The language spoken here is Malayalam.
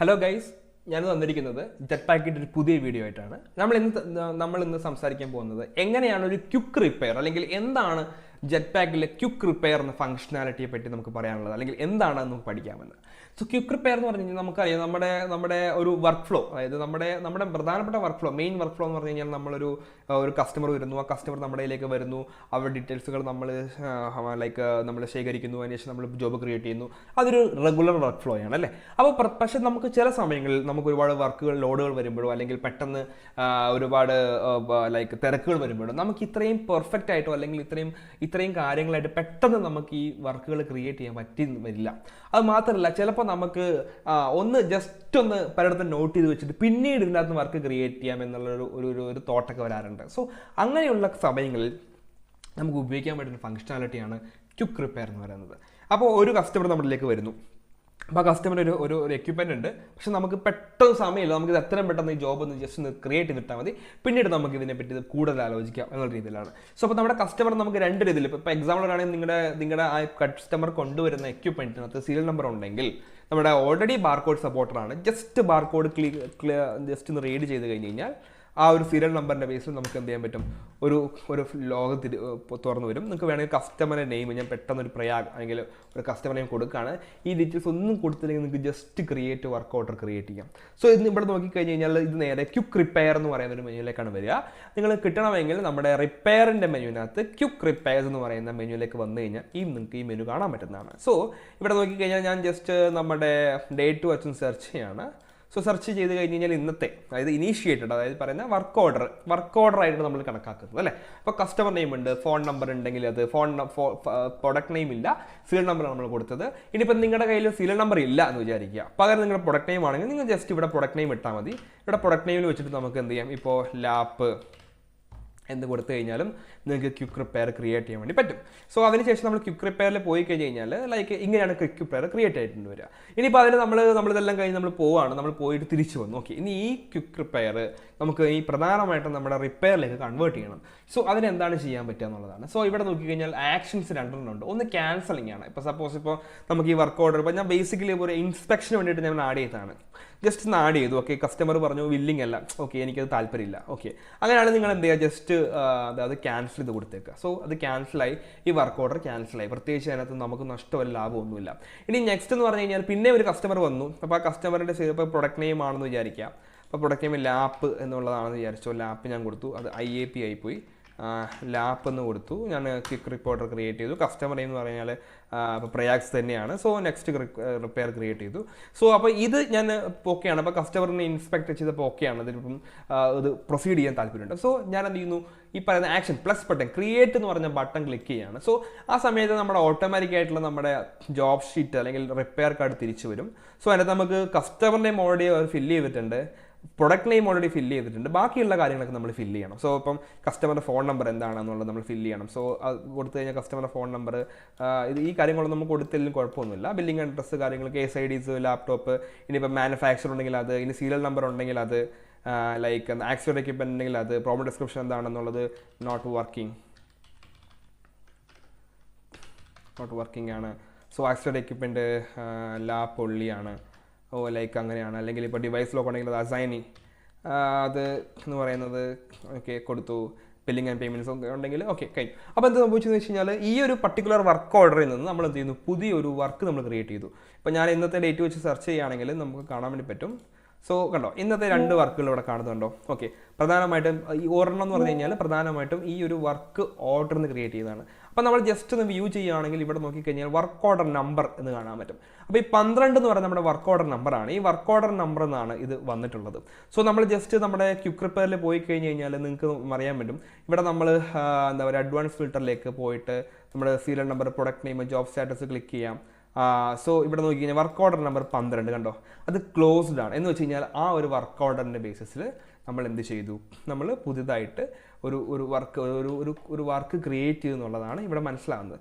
ഹലോ ഗൈസ്, ഞാൻ വന്നിരിക്കുന്നത് ജെറ്റ് പാക്കിൻ്റെ ഒരു പുതിയ വീഡിയോ ആയിട്ടാണ്. നമ്മൾ ഇന്ന് സംസാരിക്കാൻ പോകുന്നത് എങ്ങനെയാണ് ഒരു ക്വിക്ക് റിപ്പയർ അല്ലെങ്കിൽ എന്താണ് ജെറ്റ് പാക്കിലെ ക്വിക്ക് റിപ്പയർ എന്ന ഫംഗ്ഷനാലിറ്റിയെ പറ്റി നമുക്ക് പറയാനുള്ളത്, അല്ലെങ്കിൽ എന്താണെന്ന് നമുക്ക് പഠിക്കാമെന്ന്. സോ ക്വിക്ക് റിപ്പയർ എന്ന് പറഞ്ഞു കഴിഞ്ഞാൽ നമുക്കറിയാം, നമ്മുടെ ഒരു വർക്ക് ഫ്ലോ, അതായത് നമ്മുടെ പ്രധാനപ്പെട്ട work flow, main work flow എന്ന് പറഞ്ഞു കഴിഞ്ഞാൽ നമ്മളൊരു കസ്റ്റമർ വരുന്നു, ആ കസ്റ്റമർ നമ്മുടെ ഇതിലേക്ക് വരുന്നു, അവരുടെ ഡീറ്റെയിൽസുകൾ നമ്മൾ ശേഖരിക്കുന്നു, അതിനുശേഷം നമ്മൾ ജോബ് ക്രിയേറ്റ് ചെയ്യുന്നു. അതൊരു റെഗുലർ വർക്ക് ഫ്ലോ ആണ് അല്ലേ. അപ്പോൾ പക്ഷേ നമുക്ക് ചില സമയങ്ങളിൽ നമുക്ക് ഒരുപാട് വർക്കുകൾ ലോഡുകൾ വരുമ്പോഴോ അല്ലെങ്കിൽ പെട്ടെന്ന് ഒരുപാട് തിരക്കുകൾ വരുമ്പോഴോ നമുക്ക് ഇത്രയും പെർഫെക്റ്റ് ആയിട്ടോ അല്ലെങ്കിൽ ഇത്രയും കാര്യങ്ങളായിട്ട് പെട്ടെന്ന് നമുക്ക് ഈ വർക്കുകൾ ക്രിയേറ്റ് ചെയ്യാൻ പറ്റി വരില്ല. അത് മാത്രമല്ല, ചിലപ്പോൾ നമുക്ക് ജസ്റ്റ് ഒന്ന് പലയിടത്തും നോട്ട് ചെയ്ത് വെച്ചിട്ട് പിന്നീട് ഇതിനകത്ത് വർക്ക് ക്രിയേറ്റ് ചെയ്യാം എന്നുള്ളൊരു ഒരു തോട്ടൊക്കെ വരാറുണ്ട്. സോ അങ്ങനെയുള്ള സമയങ്ങളിൽ നമുക്ക് ഉപയോഗിക്കാൻ പറ്റുന്ന ഫംഗ്ഷനാലിറ്റിയാണ് ക്വിക്ക് റിപ്പയർ എന്ന് പറയുന്നത്. അപ്പോൾ ഒരു കസ്റ്റമർ നമ്മളിലേക്ക് വരുന്നു. അപ്പോൾ കസ്റ്റമർ ഒരു എക്യുപ്മെൻ്റ് ഉണ്ട്, പക്ഷെ നമുക്ക് പെട്ടെന്ന് സമയമില്ല, നമുക്കിത് എത്രയും പെട്ടെന്ന് ഈ ജോബ് ഒന്ന് ജസ്റ്റ് ഒന്ന് ക്രിയേറ്റ് ചെയ്തിട്ടാൽ മതി, പിന്നീട് നമുക്ക് ഇതിനെപ്പറ്റി കൂടുതൽ ആലോചിക്കാം എന്നുള്ള രീതിയിലാണ്. സോ അപ്പോൾ നമ്മുടെ കസ്റ്റമർ നമുക്ക് രണ്ട് രീതിയിൽ, ഇപ്പോൾ എക്സാമ്പിൾ ആണെങ്കിൽ നിങ്ങളുടെ ആ കസ്റ്റമർ കൊണ്ടുവരുന്ന എക്യുപ്മെൻറ്റിനകത്ത് സീരിയൽ നമ്പർ ഉണ്ടെങ്കിൽ നമ്മുടെ ഓൾറെഡി ബാർകോഡ് സപ്പോർട്ടറാണ്, ജസ്റ്റ് ബാർകോഡ് ജസ്റ്റ് ഒന്ന് റീഡ് ചെയ്ത് കഴിഞ്ഞ് കഴിഞ്ഞാൽ ആ ഒരു സീരിയൽ നമ്പറിൻ്റെ ബേസിൽ നമുക്ക് എന്ത് ചെയ്യാൻ പറ്റും, ഒരു ലോഗ് തുറന്നു വരും. നിങ്ങൾക്ക് വേണമെങ്കിൽ കസ്റ്റമറിൻ്റെ നെയിം, ഞാൻ പെട്ടെന്ന് ഒരു പ്രയാഗ് അല്ലെങ്കിൽ ഒരു കസ്റ്റമർ നെയിം കൊടുക്കുകയാണ്, ഈ ഡീറ്റെയിൽസ് ഒന്നും കൊടുത്തില്ലെങ്കിൽ നിങ്ങൾക്ക് just create work order create ചെയ്യാം. സോ ഇന്ന് ഇവിടെ നോക്കിക്കഴിഞ്ഞ് കഴിഞ്ഞാൽ ഇത് നേരെ ക്വിക്ക് റിപ്പയർ എന്ന് പറയുന്ന ഒരു മെനുവിലേക്കാണ് വരിക. നിങ്ങൾ കിട്ടണമെങ്കിൽ നമ്മുടെ റിപ്പയറിൻ്റെ മെനുവിനകത്ത് ക്വിക്ക് റിപ്പയർസ് എന്ന് പറയുന്ന മെനുവിലേക്ക് വന്നു കഴിഞ്ഞാൽ നിങ്ങൾക്ക് ഈ മെനു കാണാൻ പറ്റുന്നതാണ്. സോ ഇവിടെ നോക്കിക്കഴിഞ്ഞാൽ ഞാൻ ജസ്റ്റ് നമ്മുടെ ഡേറ്റ് വെച്ചും സെർച്ച് ചെയ്യാണ്. സോ സെർച്ച് ചെയ്ത് കഴിഞ്ഞ് കഴിഞ്ഞാൽ ഇന്നത്തെ, അതായത് ഇനീഷ്യേറ്റഡ്, അതായത് പറയുന്ന വർക്ക് ഓർഡർ ആയിട്ട് നമ്മൾ കണക്കാക്കുന്നത് അല്ലേ. അപ്പോൾ കസ്റ്റമർ നെയിം ഉണ്ട്, ഫോൺ നമ്പർ ഉണ്ടെങ്കിൽ അത് പ്രൊഡക്റ്റ് നെയിം ഇല്ല, സീരിയൽ നമ്പർ നമ്മൾ കൊടുത്തത്. ഇനിയിപ്പോൾ നിങ്ങളുടെ കയ്യിൽ സീരിയൽ നമ്പർ ഇല്ല എന്ന് വിചാരിക്കുക, പകരം നിങ്ങളുടെ പ്രൊഡക്റ്റ് നെയിം ആണെങ്കിൽ നിങ്ങൾ ജസ്റ്റ് ഇവിടെ പ്രൊഡക്റ്റ് നെയിം ഇട്ടാൽ മതി. ഇവിടെ പ്രൊഡക്റ്റ് നെയിമിൽ വെച്ചിട്ട് നമുക്ക് എന്ത് ചെയ്യാം, ഇപ്പോൾ ലാപ്പ് എന്ത് കൊടുത്തു കഴിഞ്ഞാലും നിങ്ങൾക്ക് ക്വിക്ക് റിപ്പയർ ക്രിയേറ്റ് ചെയ്യാൻ വേണ്ടി പറ്റും. സോ അതിനുശേഷം നമ്മൾ ക്വിക്ക് റിപ്പയറിൽ പോയി കഴിഞ്ഞ് കഴിഞ്ഞാൽ ഇങ്ങനെയാണ് ക്വിക്ക് റിപ്പയർ ക്രിയേറ്റ് ആയിട്ടുണ്ട് വരിക. ഇനിയിപ്പോൾ അതിന് നമ്മളിതെല്ലാം കഴിഞ്ഞ് നമ്മൾ പോവുകയാണ്, നമ്മൾ പോയിട്ട് തിരിച്ചു വന്നു. ഓക്കെ, ഇനി ഈ ക്വിക്ക് റിപ്പയർ നമുക്ക് ഈ പ്രധാനമായിട്ടും നമ്മുടെ റിപ്പയറിലേക്ക് കൺവേർട്ട് ചെയ്യണം. സോ അതിനെന്താണ് ചെയ്യാൻ പറ്റുക എന്നുള്ളതാണ്. സോ ഇവിടെ നോക്കിക്കഴിഞ്ഞാൽ ആക്ഷൻസ് രണ്ടെണ്ണം ഉണ്ട്. ഒന്ന് ക്യാൻസലിംഗ് ആണ്. ഇപ്പോൾ സപ്പോസ് ഇപ്പോൾ നമുക്ക് ഈ വർക്ക് ഓർഡർ, ഇപ്പോൾ ഞാൻ ബേസിക്കലി ഒരു ഇൻസ്പെക്ഷന് വേണ്ടിയിട്ട് ഞാൻ ആഡ് ചെയ്തതാണ്, ജസ്റ്റ് ഒന്ന് ആഡ് ചെയ്തു. ഓക്കെ, കസ്റ്റമർ പറഞ്ഞു വില്ലിംഗ് അല്ല, ഓക്കെ എനിക്കത് താല്പര്യമില്ല. ഓക്കെ, അങ്ങനെയാണെങ്കിൽ നിങ്ങൾ എന്ത് ചെയ്യുക, ജസ്റ്റ് അത് ക്യാൻസൽ ചെയ്ത് കൊടുത്തേക്കുക. സോ അത് ക്യാൻസലായി, ഈ വർക്ക് ഓർഡർ ക്യാൻസലായി, പ്രത്യേകിച്ച് അതിനകത്ത് നമുക്ക് നഷ്ടമല്ല ലാഭമൊന്നുമില്ല. ഇനി നെക്സ്റ്റ് എന്ന് പറഞ്ഞു കഴിഞ്ഞാൽ പിന്നെ ഒരു കസ്റ്റമർ വന്നു. അപ്പോൾ ആ കസ്റ്റമറിൻ്റെ ഇപ്പോൾ പ്രൊഡക്റ്റ് നെയിം ആണെന്ന് വിചാരിക്കുക. അപ്പോൾ പ്രൊഡക്റ്റ് നെയിം ലാപ്പ് എന്നുള്ളതാണെന്ന് വിചാരിച്ചോ, ലാപ്പ് ഞാൻ കൊടുത്തു, അത് IAP ആയിപ്പോയി, ലാപ്പ് എന്ന് കൊടുത്തു. ഞാൻ ക്വിക്ക് റിപ്പോർട്ടർ ക്രിയേറ്റ് ചെയ്തു. കസ്റ്റമർ എന്ന് പറഞ്ഞാൽ ഇപ്പോൾ പ്രയാഗ്സ് തന്നെയാണ്. സോ നെക്സ്റ്റ് റിപ്പയർ ക്രിയേറ്റ് ചെയ്തു. സോ അപ്പോൾ ഇത് ഞാൻ ഓക്കെയാണ്. അപ്പോൾ കസ്റ്റമറിനെ ഇൻസ്പെക്ട് ചെയ്തപ്പോൾ ഓക്കെയാണ്, ഇതിപ്പം ഇത് പ്രൊസീഡ് ചെയ്യാൻ താല്പര്യമുണ്ട്. സോ ഞാൻ എന്ത് ചെയ്യുന്നു, ഈ പറയുന്ന ആക്ഷൻ പ്ലസ് ബട്ടൺ ക്രിയേറ്റ് എന്ന് പറഞ്ഞ ബട്ടൺ ക്ലിക്ക് ചെയ്യുകയാണ്. സോ ആ സമയത്ത് നമ്മുടെ ഓട്ടോമാറ്റിക് ആയിട്ടുള്ള നമ്മുടെ ജോബ് ഷീറ്റ് അല്ലെങ്കിൽ റിപ്പയർ കാർഡ് തിരിച്ചു വരും. സോ അതിനകത്ത് നമുക്ക് കസ്റ്റമർ നെയിം ഓൾറെഡി ഫില്ല് ചെയ്തിട്ടുണ്ട്, പ്രൊഡക്റ്റ് നെയിം ഓൾറെഡി ഫില്ല് ചെയ്തിട്ടുണ്ട്, ബാക്കിയുള്ള കാര്യങ്ങളൊക്കെ നമ്മൾ ഫില്ല് ചെയ്യണം. സോ ഇപ്പം കസ്റ്റമറുടെ ഫോൺ നമ്പർ എന്താണെന്നുള്ളത് നമ്മൾ ഫില്ല് ചെയ്യണം. സോ അത് കൊടുത്തു കഴിഞ്ഞാൽ കസ്റ്റമറുടെ ഫോൺ നമ്പർ, ഈ കാര്യങ്ങളൊന്നും നമുക്ക് കൊടുത്തില്ലെങ്കിലും കുഴപ്പമൊന്നുമില്ല. ബില്ലിംഗ് അഡ്രസ്സ് കാര്യങ്ങൾ, കേസ് IDs, ലാപ്ടോപ്പ്, ഇനിയിപ്പോൾ മാനുഫാക്ചർ ഉണ്ടെങ്കിൽ അത്, ഇനി സീരിയൽ നമ്പർ ഉണ്ടെങ്കിൽ അത്, ആക്സിഡൻറ്റ് എക്യുപ്മെൻറ്റ് ഉണ്ടെങ്കിൽ അത്, പ്രോബ്ലം ഡിസ്ക്രിപ്ഷൻ എന്താണെന്നുള്ളത് നോട്ട് വർക്കിംഗ് ആണ്. സോ ആക്സിഡൻറ്റ് എക്യുപ്മെൻറ്റ് ലാപ്പ് ഒള്ളിയാണ്, അങ്ങനെയാണ്. അല്ലെങ്കിൽ ഇപ്പോൾ ഡിവൈസ് ലോക്ക് ഉണ്ടെങ്കിൽ അത് അസൈനി, അത് എന്ന് പറയുന്നത് ഓക്കെ കൊടുത്തു. ബില്ലിംഗ് ആൻഡ് പേയ്മെൻറ്റ്സ് ഒക്കെ ഉണ്ടെങ്കിൽ ഓക്കെ കഴിഞ്ഞു. അപ്പോൾ എന്ത് സംഭവിച്ചെന്ന് വെച്ച് കഴിഞ്ഞാൽ ഈ ഒരു പർട്ടിക്കുലർ വർക്ക് ഓർഡറിൽ നിന്ന് നമ്മൾ എന്ത് ചെയ്യുന്നു, പുതിയൊരു വർക്ക് നമ്മൾ ക്രിയേറ്റ് ചെയ്തു. ഇപ്പോൾ ഞാൻ ഇന്നത്തെ ഡേറ്റ് വെച്ച് സെർച്ച് ചെയ്യുകയാണെങ്കിൽ നമുക്ക് കാണാൻ വേണ്ടി പറ്റും. സോ കണ്ടോ, ഇന്നത്തെ 2 വർക്കുകൾ ഇവിടെ കാണുന്നുണ്ടോ. ഓക്കെ, പ്രധാനമായിട്ടും ഈ ഒരെണ്ണം എന്ന് പറഞ്ഞു കഴിഞ്ഞാൽ പ്രധാനമായിട്ടും ഈ ഒരു വർക്ക് ഓർഡറിന് ക്രിയേറ്റ് ചെയ്തതാണ്. അപ്പോൾ നമ്മൾ ജസ്റ്റ് ഒന്ന് വ്യൂ ചെയ്യുകയാണെങ്കിൽ ഇവിടെ നോക്കിക്കഴിഞ്ഞാൽ വർക്ക് ഓർഡർ നമ്പർ എന്ന് കാണാൻ പറ്റും. അപ്പോൾ ഈ 12 എന്ന് പറയുന്നത് നമ്മുടെ വർക്ക് ഓർഡർ നമ്പറാണ്. ഈ വർക്ക് ഓർഡർ നമ്പർ എന്നാണ് ഇത് വന്നിട്ടുള്ളത്. സോ നമ്മൾ ജസ്റ്റ് നമ്മുടെ ക്വിക്ക് റിപ്പയറിൽ പോയി കഴിഞ്ഞ് കഴിഞ്ഞാൽ നിങ്ങൾക്ക് അറിയാൻ പറ്റും, ഇവിടെ നമ്മൾ എന്താ പറയുക, അഡ്വാൻസ് ഫിൽറ്ററിലേക്ക് പോയിട്ട് നമ്മുടെ serial number, product name, job status click ചെയ്യാം. സോ ഇവിടെ നോക്കി കഴിഞ്ഞാൽ വർക്ക് ഓർഡർ നമ്പർ 12 കണ്ടോ, അത് ക്ലോസ്ഡ് ആണ്. എന്ന് വെച്ച് കഴിഞ്ഞാൽ ആ ഒരു വർക്ക് ഓർഡറിൻ്റെ ബേസിസിൽ നമ്മൾ എന്ത് ചെയ്തു, നമ്മൾ പുതിയതായിട്ട് ഒരു വർക്ക് ക്രിയേറ്റ് ചെയ്തു എന്നുള്ളതാണ് ഇവിടെ മനസ്സിലാകുന്നത്.